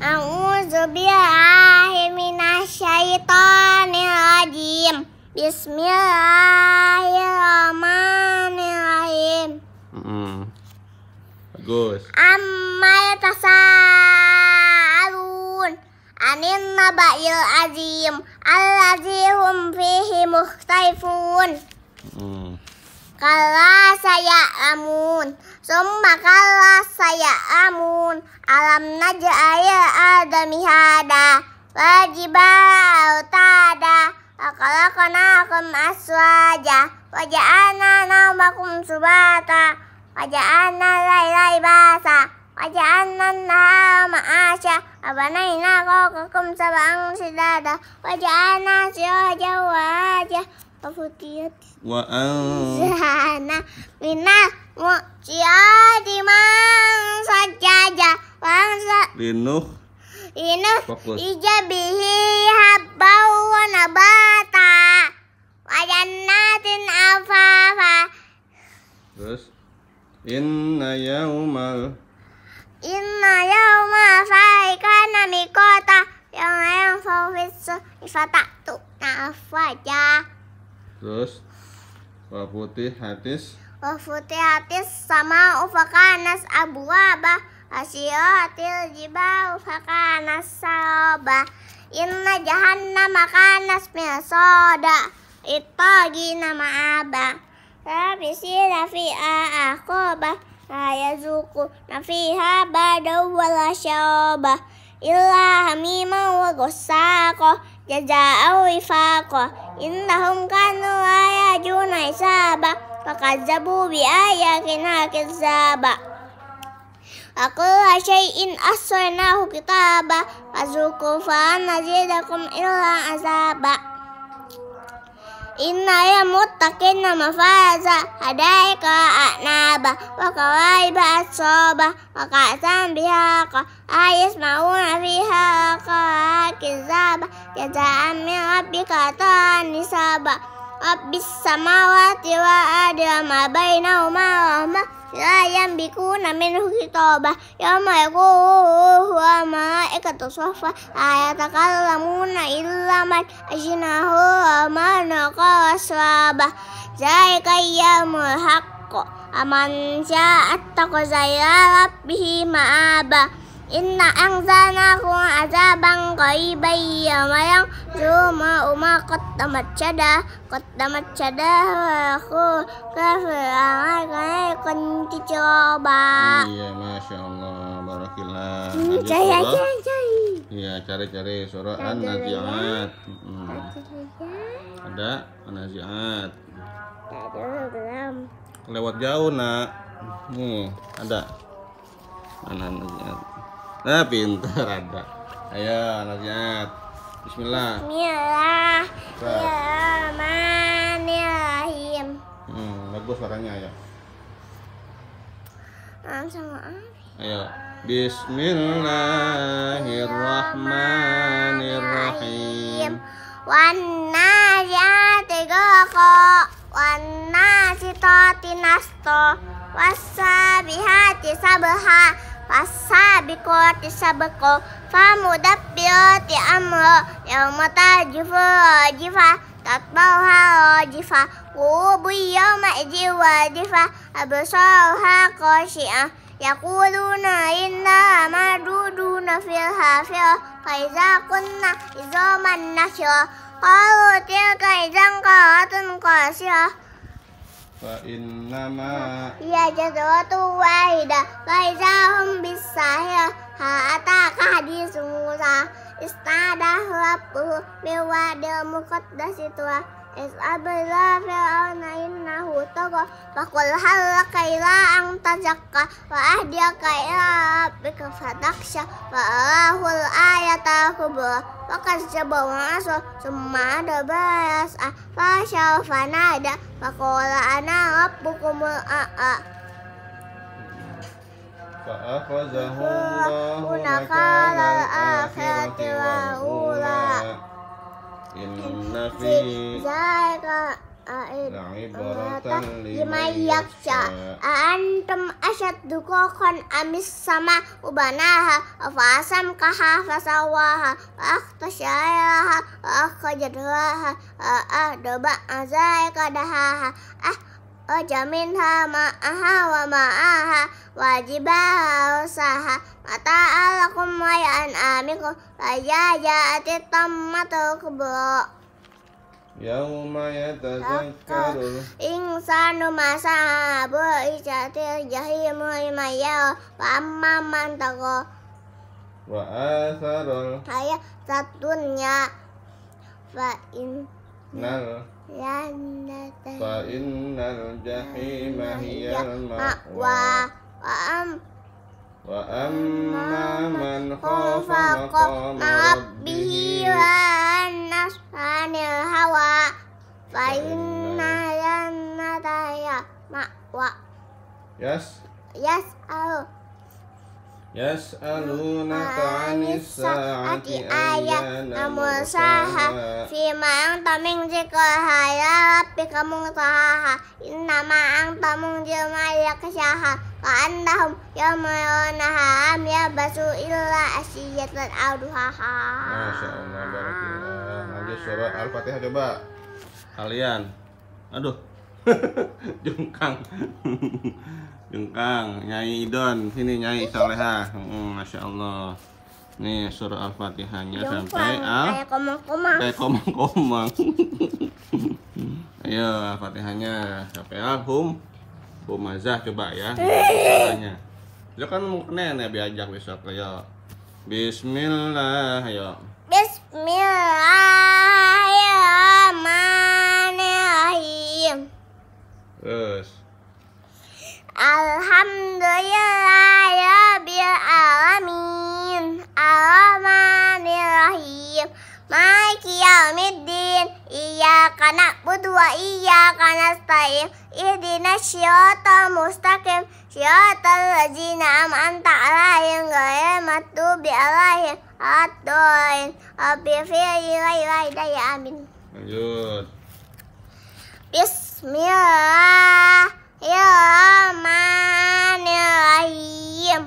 A'udzu billahi minasyaitonir rajim. Bismillahirrahmanirrahim. Bagus. Amma yatasaalun anin naba'il azim allazi hum fihi mukhtalifun. Kalla saya'lamun summa kalla saya'lamun alam naj'al adami hada wajibal tada khalaqnakum aswaja waja'alna nawmakum subata waja'alna laila libasa waja'alna an-nahara ma'asha wabanayna fawqakum sab'an shidada waja'alna sirajan wahaja wafutiyat minal mu'jiyati man sajaja Linuh ijabihi habbaw wa nabata wa jannatin alfafa. Terus Inna yawma faikana mikota yang fawfis ifatatu nafaja. Terus wafutihatis sama ufakanas abwaba asyatil jibal fakanas saraba inna jahannama kanas mirsada ittaqina ma'aba labisina fiha aqaba la yazuquna fiha badaw wala syaraba illa hamiman wa ghassaqa jazaa'u wifaqa innahum kanu la yarjuna hisaba fakazzabu bi ayatina kizzaba akulla syai'in ahsaynahu kitaba fazuqu fa nazidakum illa azaba. Inna ya muttaqina mafaza hadaika a'naba wa kawaiba asoba wa ka'san bihaqa ayasma'una fiha kizaba jaza'an min rabbika nisaba rabbis samawati wa adama bainahuma rahmah la yambikuna minhu khitaba yawma yaquhu wa malaikatu saffa ayatakallamuna illa man ajnahu amana qaswaba zalika yawmul haqq aman syaa'a taqaza ila rabbihi ma'aba inna anzalnahu azaban qariban yawma yanzuru ma qaddamat yadah kafir'an kicaba. Iya, Masya Allah, barakillah. Iya, cari surah An-Nazi'at. Ada An-Nazi'at. Lewat jauh, nak. Nih, ada An-Nazi'at. Nah, pintar ada. Ayo, An-Nazi'at. Bismillah. Bismillahirrahmanirrahim. Bagus suaranya ya. Sama Ayo. Bismillahirrahmanirrahim. Wan nazi'ati ghaqa wan nasitati nasto wassabihati sabha wassabiqati sabqa famudabbirati amra yawma tajifu rajifa tatbauha rajifa qulubu yawma idhin wajifa absaruha khashi'ah yaquluna inna maduduna fil hafirah fa iza kunna izaman nasyirah qalu tilka idzan qaratun qasirah Fa innama ya jazwatu wahida fa iza hum bisahirah ataka hadis Musa istadahu rabbuhu biwadil muqaddasi tuwa is'abila fir'auna innahu tagha faqul hal laka ila an tazakka wa ahdiyaka ila rabbika fatakhsha fa arahul ayata kubra wa kazzaba wa asa summa adbara yas'a fa syarafa nada faqala ana rabbukumul a'la fa akhazahu Allahu nakala al-akhirati wa ula inna fi zalika liman yakhsha antum ashaddu khalqan amis sama ubanaha afasam kaha fasawaha akhtasyaha akhajadha adaba azai kadaha jaminha ma'aha wa ma'aha wajibaha usaha mata alakum wa ya'amikum lajajaati tammatu kubra yauma yatazakkarul insanu masabu ijatil jahimu imayya wa amma man taqa wa atharul hayat dunya fa innal jahima hiyal ma'wa wa amma man khafa maqama rabbih wa nafsanil hawa fa inna jannata hiya ma'wa yas'alunaka 'anis sa'ati ayyana mursaha fima anta min dzikraha ya rabbika muntaha innama anta munzir man yakhshaha ka'annahum yawma yarawnaha lam yalbasu illa ashiyatan aw duhaha. Masya Allah, barakallah. Lanjut surah Al-Fatihah coba kalian. Aduh jengkang Nyai Idon, sini Nyai Soleha. Masya Allah. Nih surah Al-Fatihahnya sampai kayak komang-komang. Ayo Al-Fatihahnya sampai Humazah coba ya. Caranya. Lo kan mau kenen ya diajak besok ayo. Bismillah ayo. Bismillahirrahmanirrahim. Terus Alhamdulillahirabbil alamin arrahmanirrahim maliki yaumiddin iyyaka na'budu wa iyyaka nasta'in ihdinas siratal mustaqim siratal ladzina an'amta 'alaihim ghairil maghdubi alaihim waladdallin amin. Lanjut. Bismillahirrahmanirrahim.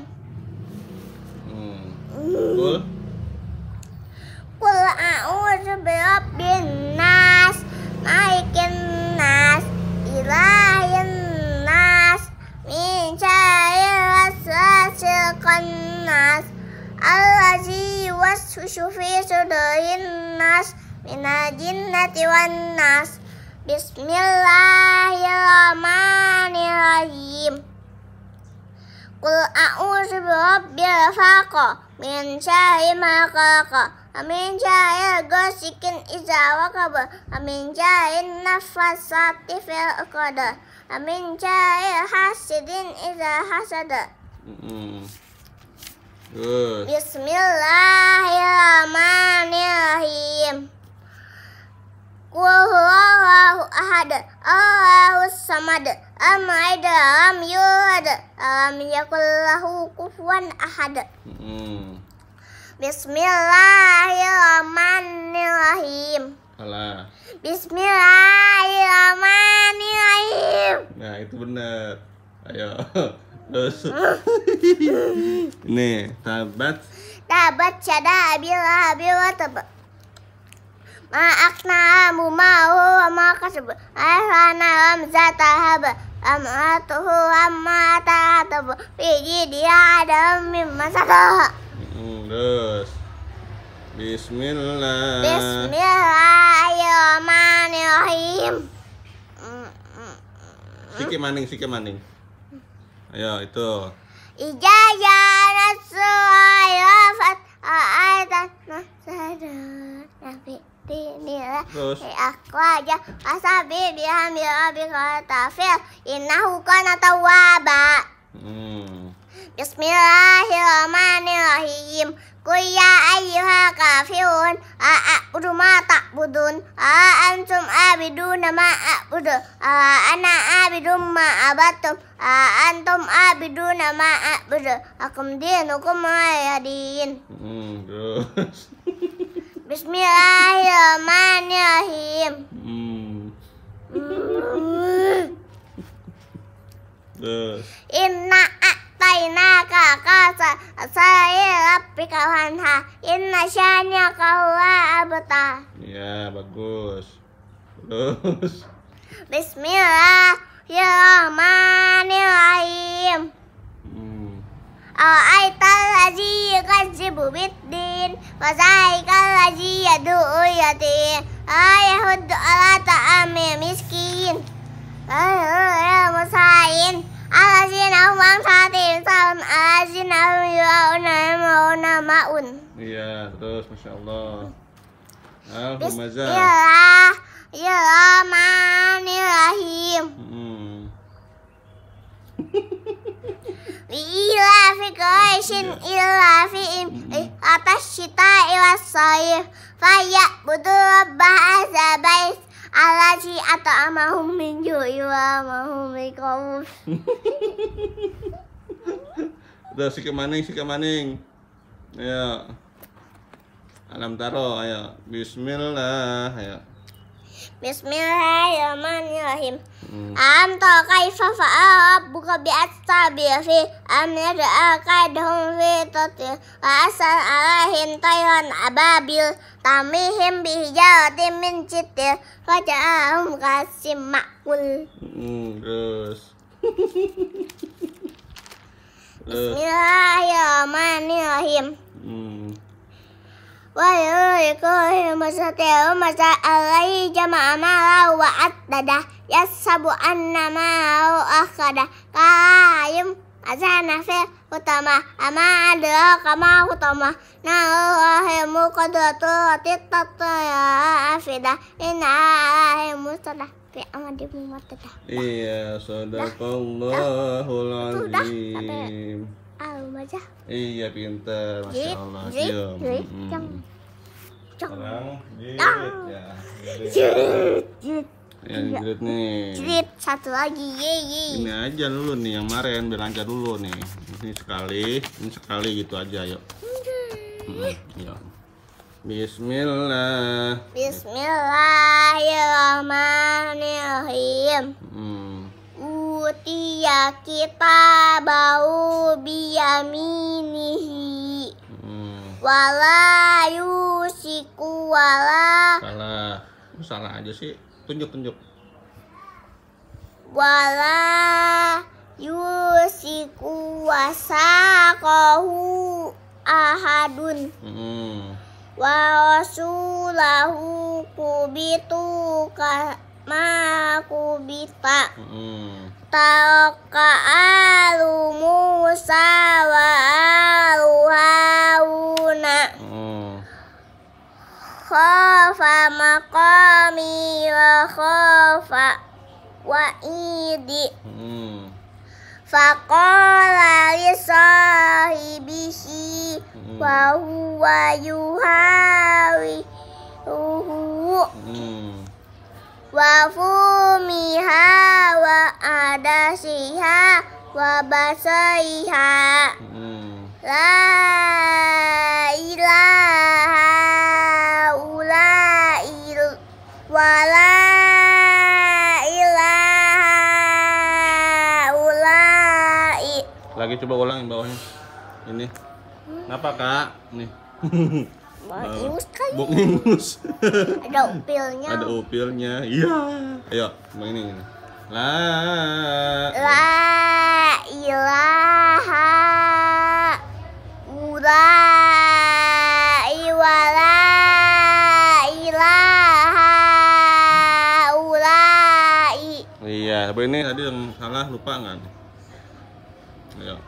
Qul a'udzu birabbin nas malikin nas ilahin nas min syarri waswasil khannas allazi yuwaswisu fi sudurin nas minal jinnati wan nas. Bismillahirrahmanirrahim. Qul a'udzu birabbil falaq min syarri ma khalaq min syarri ghasikin idza waqab min syarri naffasati fil 'uqad min syarri hasidin idza hasad. Bismillahirrahmanirrahim. Qul huwallahu ahad Allahus samad lam yalid lam yulad lam yakul lahu kufuwan ahad. Bismillahirrahmanirrahim. Bismillahirrahmanirrahim. Nah itu benar. Ayo terus. Nih tabat syada abi wa tab ma akna mumahu wa ma kasab ahlana zata hab amatuhu amma ta'atab fi jidiha adam mimma saka. Terus Bismillahirrahmanirrahim. Sike maning. Ayo itu. Ijazah nasurayafat ayatan nasadah nabi dinillah. Terus Aku aja kasabi bihamdi rabbika tafil innahu kana tawwaba. Bismillahirrahmanirrahim. Qul ya ayyuhal kafirun a'budu ma ta'budun antum abiduna ma a'budu ana abidu ma abattum antum abiduna ma a'budu akum dinukum waliyadin. Bismillahirrahmanirrahim. Terus. Inna a'tainaka saya rabbika wanha. Inna syani'aka huwa abtar. Iya, bagus. Terus. Bismillahirrahmanirrahim. Ara'aital ladzi yukadzibu biddin wa zalikal ladzi yad'u yatim ayahuddu ala ta'amil miskin musain alazina hum an salatihim sahun alazina hum yura'una ma'un. Iya, terus Masya Allah. Al-Humazah. Bismillahirrahmanirrahim. Ila fi Quraisyin ila fi atas syita ila sayf faya budu rabbah azabais alaji at'amahum min ju'i wa amahum min khawf. Udah si kemaning. Ayo. Alam taro, ayo. Bismillah, ayo. Bismillahirrahmanirrahim. Am ta kaifa fa'a rabbuka bi ashabil fi am yaj'al kaidahum fi tadlil wa asal alaihim tayran ababil tamihim bi hijaratin min sijil faja'ahum kasim ma'kul. Terus. Bismillahirrahmanirrahim. Wa yuriku masatil masa alaihi jama'a ma'au wa addada yasabu anna ma'au akhada kayum azana fi utama ama adra kama utama na'ahimu qadratu titataya afida inna ahimu sadah fi amadimu matadah. Iya, sadaqallahul azim. Al-Humazah. Iya, pintar, Masya Allah. Sekarang yang jilid nih. Jilid satu lagi, ye. Ini aja dulu nih yang kemarin, biar lancar dulu nih. Ini sekali gitu aja, yuk. Yuk. Bismillah. Bismillahirrahmanirrahim. Utiya kita bau biyaminihi wala yusiku wala salah aja sih, tunjuk wala yusiku wasaqahu ahadun wa rasulahu kubitu ma kubita Talqa alu Musa wa alu Haruna khafa maqami wa khafa wa'idi faqala li sahibihi wa huwa yuhawiruhu wa fumiha wa adasiha wa basaiha la ilaha ulail wa la ilaha ulai. Lagi coba ulang yang bawahnya. Ini. Kenapa, Kak? Nih. Ingus kali. Bok ingus. Ada upilnya. Ada upilnya. Iya. Ayo, Bang ini. La ilaha ulai wa la ilaha ulai. Iya, tapi ini tadi yang salah lupa nggak? Ayo.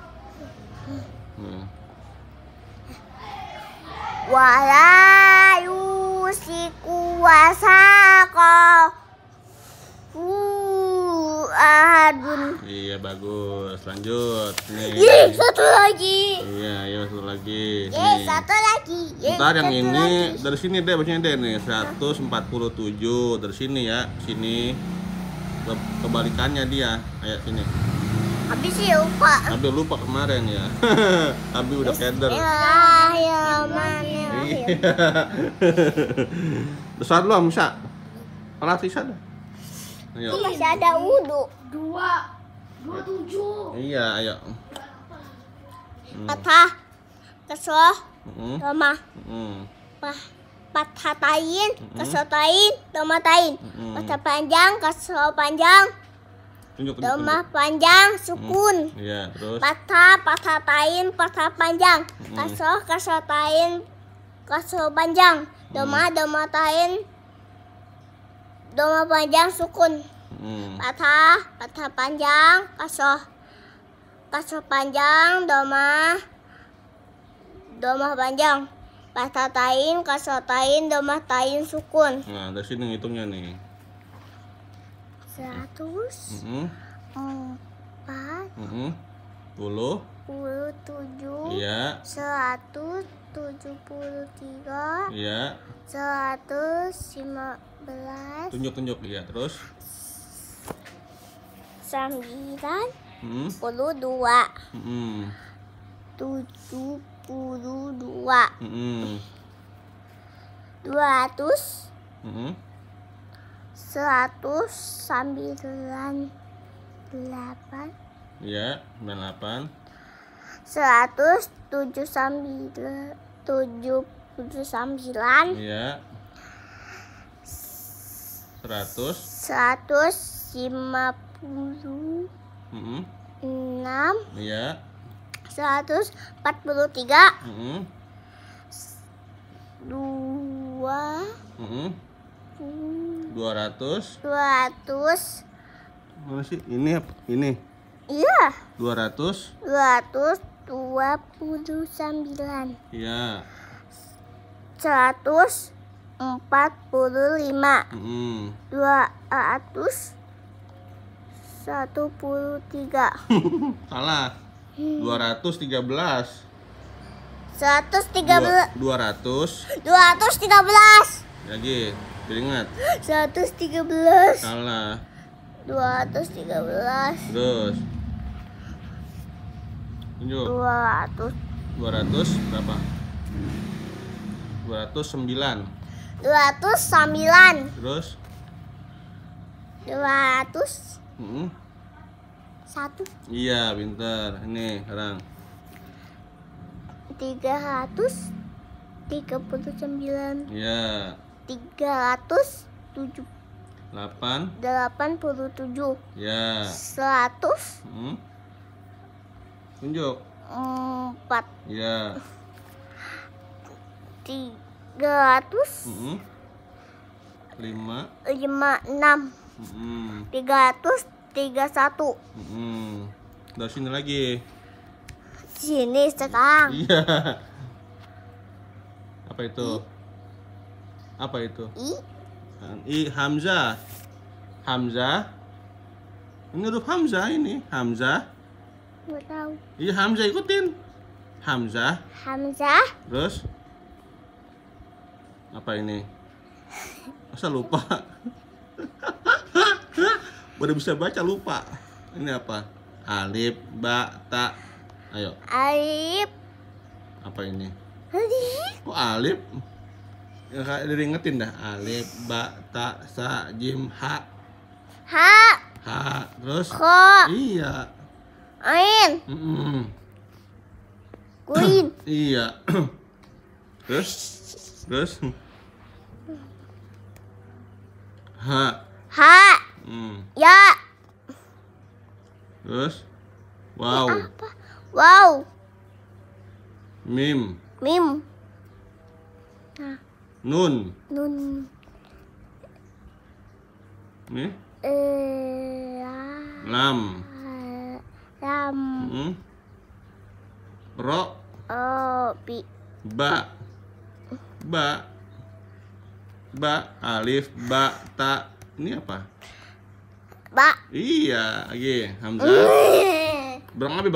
Wala yusiku wasaqahu ahadun. Iya, bagus. Lanjut. Nih. Satu lagi. Iya, ayo satu lagi. Satu lagi. Ntar yang ini dari sini deh, bacanya deh nih 147 dari sini ya, sini kebalikannya dia, kayak sini. Habis sih lupa. Abi lupa kemarin ya. Abi udah keder. Bismillahirrahmanirrahim. Besar belum bisa? Alat bisa dah. Ayo. Masih ada wudu. 27. Iya, ayo. Fathah, kasroh, dhamma. Fathatain, kasrotain, dhammatain. Fathah panjang, kasroh panjang, Tunjuk. dhamma panjang, sukun. Iya, terus. Fathatain, fathah panjang. Kasroh, kasrotain, kasroh panjang. Dhamma, dhammatain, dhamma panjang, sukun. Fathah panjang, kasroh panjang, dhamma panjang. Fathatain, kasrotain, dhammatain, sukun. Nah, dari sini ngitungnya nih. 100 4 10. 27 Iya. 173 Iya. 115, Tunjuk. Iya, terus. 92 72. 200 198 Iya, 98. 179 Iya. 100. 156 Iya. 143 200. 200 Mana sih? Ini apa? Ini. iya 200. 229 Iya. 145 213 Salah. 213. 113 213. Lagi. Ingat. 113 Salah. 213 Terus. Tunjuk. 200 200 berapa? 209. 209 Terus. 200 1 Iya, pintar. Ini sekarang. 339 Iya. 387 8. 87 Ya. 100 Tunjuk. 4 Ya. 300 5. 56 331 Dari sini lagi. sini sekarang. Iya. Apa itu? Apa itu? Hamzah. Hamzah. Ini huruf Hamzah ini. Hamzah. Nggak tahu. Iya, Hamzah, ikutin. Hamzah. Hamzah. Terus apa ini? Masa lupa? Udah bisa baca lupa. Ini apa? Alif, ba, ta. Ayo. Alif. Apa ini? Alif. Kok alif? Ya kayak diingetin dah. Alif, ba, ta, sa, jim, ha. Ha. Ha. Terus? Kho. Iya. Ain. Guin. Iya. Terus? Terus? Ha. Ha. Ya. Terus? Wow. Apa? Wow. Mim. Mim. Nun. Nun. Nih. Lam. Lam. Lam. Ro. Bi. Ba. Ba. Ba. Alif. Ba. Ta. Ini apa? Ba. Iya. Lagi. Hamzah. Barang Abi.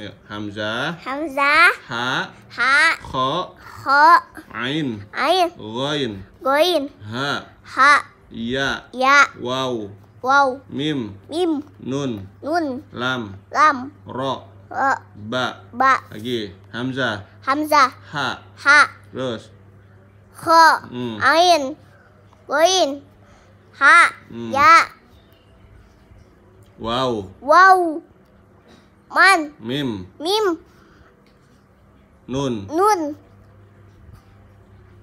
Ayo. Hamzah. Hamzah. Ha. Ha. Kho. Kho. Ain. Ain. Ghain. Goin. Ha. Ha. Ya. Ya. Wow. Wow. Mim. Mim. Nun. Nun. Lam. Lam. Ro. Ro. Ba. Ba. Lagi. Hamzah. Hamzah. Ha. Ha. Terus. Kho. Hmm. Ain. Goin. Ha. Ya. Wow. Wow. Man. Mim. Mim. Nun. Nun.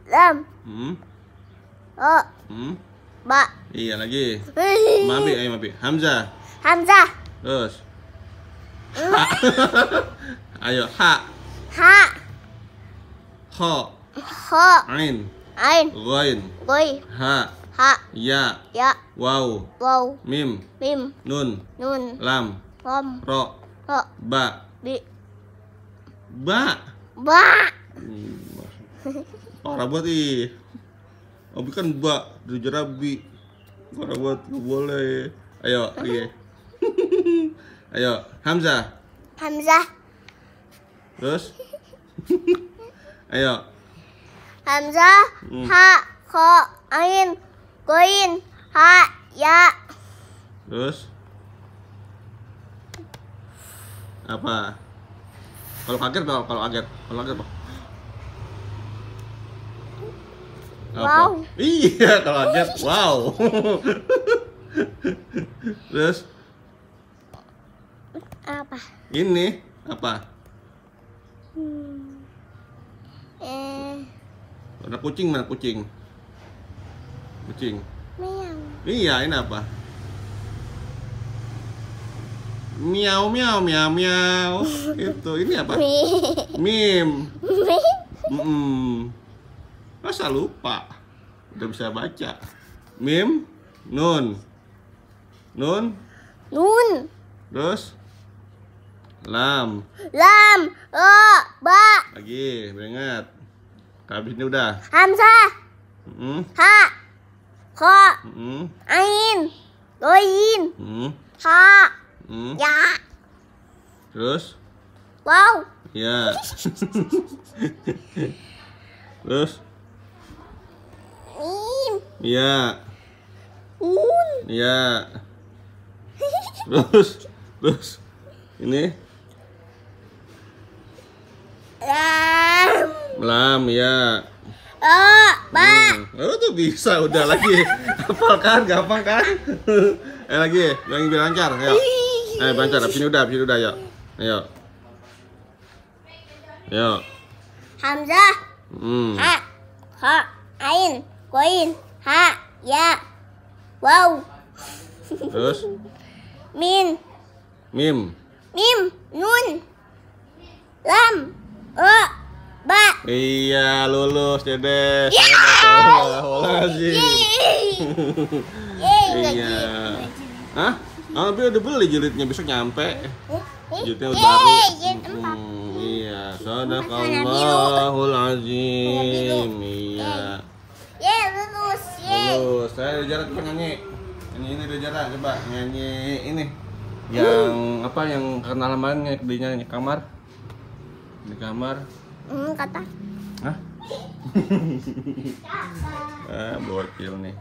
Lam. Hmm. O. Hmm. Ba. Iya lagi. Mabi, ayo Mabi. Hamzah. Hamzah. Terus. Ha. Ayo, ha. Ha. Kha. Kha. Ain. Ain. Ghain. Goi. Ha. Ha. Ya. Ya. Wow. Wow. Mim. Mim. Nun. Nun. Lam. Rom. Ro. Ro. Ba. Bi. Ba. Ba. Parah buat ih. Abi kan ba, dijar Abi. Parah buat, gak boleh. Ayo, lagi. Ayo, Hamzah. Hamzah. Terus. Ayo. Hamzah. Ha. Kha. Ain. Goin. Ha. Ya. Terus. Apa? Kalau kaget apa? Kalau kaget apa? Apa? Wow. Iya, kalau kaget, wow. Terus Apa? ini apa? Ada kucing mana kucing? Kucing. Meow. Iya, ini apa? Miau miau miau miau. Itu ini apa? Mim. Masa lupa? Udah bisa baca. Mim, nun. Nun, Nun. terus lam. Lam. Ro. Ba. Lagi, beringat. Habis ini udah. Hamzah. Ha. Kha. Ain. Goin. Ha. Ya. Terus, Wow. ya. Terus, Mim. ya, Un. ya. Terus, ini Lam. lam, ya. Ba. Oh tuh bisa udah lagi. Hafal kan, gampang kan? Lagi, biar lancar, ayo. Ayo lancar, habis ini udah, ayo. Ayo. Ayo. Hamzah. Ha. Kha. Ain. Goin. Ha. Ya. Wow. Terus, Min. mim. Mim. Nun. Lam. Ro. Ba. Iya, lulus, Dede. Astagfirullahaladzim. Iya. Hah? Abi udah beli jilidnya, besok nyampe. Jilidnya udah baru. Iya, sadaqallahul azim. Iya. Ye, lulus. Lulus. Saya udah jarak, coba nyanyi. Ini udah jarak, coba nyanyi ini. Yang apa yang karena lamarannya di kamar? Di kamar. Kata. Hah? Bocil nih.